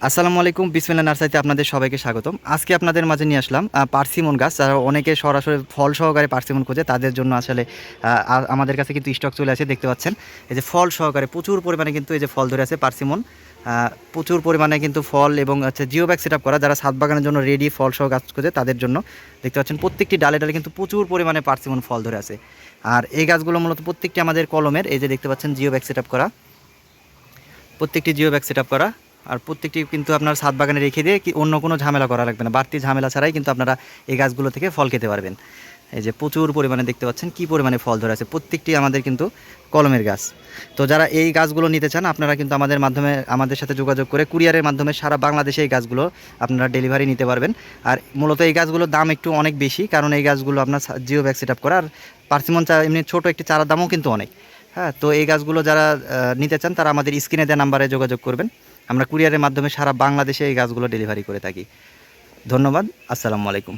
আসসালামু আলাইকুম, বিসমিল্লাহ নার্সারিতে আপনাদের সবাইকে স্বাগতম। আজকে আপনাদের মাঝে নিয়ে আসলাম পার্সিমন গাছ। যারা অনেকে সরাসরি ফল সহকারে পার্সিমন খোঁজে তাদের জন্য আসলে আমাদের কাছে কিন্তু স্টক চলে আসে। দেখতে পাচ্ছেন এই যে ফল সহকারে প্রচুর পরিমাণে কিন্তু এই যে ফল ধরে আছে পার্সিমন। প্রচুর পরিমাণে কিন্তু ফল এবং জিও ব্যাগ সেট আপ করা, যারা ছাদ বাগানের জন্য রেডি ফল সহ গাছ খোঁজে তাদের জন্য। দেখতে পাচ্ছেন প্রত্যেকটি ডালে ডালে কিন্তু প্রচুর পরিমাণে পার্সিমন ফল ধরে আছে। আর এই গাছগুলো মূলত প্রত্যেকটি আমাদের কলমের। এই যে দেখতে পাচ্ছেন জিও ব্যাগ সেট আপ করা, প্রত্যেকটি জিও ব্যাগ সেট আপ করা। আর প্রত্যেকটি কিন্তু আপনার ছাদ বাগানে রেখে দিয়ে কি অন্য কোনো ঝামেলা করা লাগবে না, বাড়তি ঝামেলা ছাড়াই কিন্তু আপনারা এই গাছগুলো থেকে ফল খেতে পারবেন। এই যে প্রচুর পরিমাণে দেখতে পাচ্ছেন কী পরিমাণে ফল ধরে আছে, প্রত্যেকটি আমাদের কিন্তু কলমের গাছ। তো যারা এই গাছগুলো নিতে চান আপনারা কিন্তু আমাদের সাথে যোগাযোগ করে কুরিয়ারের মাধ্যমে সারা বাংলাদেশে এই গাছগুলো আপনারা ডেলিভারি নিতে পারবেন। আর মূলত এই গাছগুলোর দাম একটু অনেক বেশি, কারণ এই গাছগুলো আপনার জিও ব্যাগ সেট আপ করা। আর পার্সিমন এমনি ছোটো একটি চারার দামও কিন্তু অনেক। হ্যাঁ, তো এই গাছগুলো যারা নিতে চান তারা আমাদের স্ক্রিনে দেওয়া নাম্বারে যোগাযোগ করবেন। আমরা কুরিয়ারের মাধ্যমে সারা বাংলাদেশে এই গাছগুলো ডেলিভারি করে থাকি। ধন্যবাদ। আসসালামু আলাইকুম।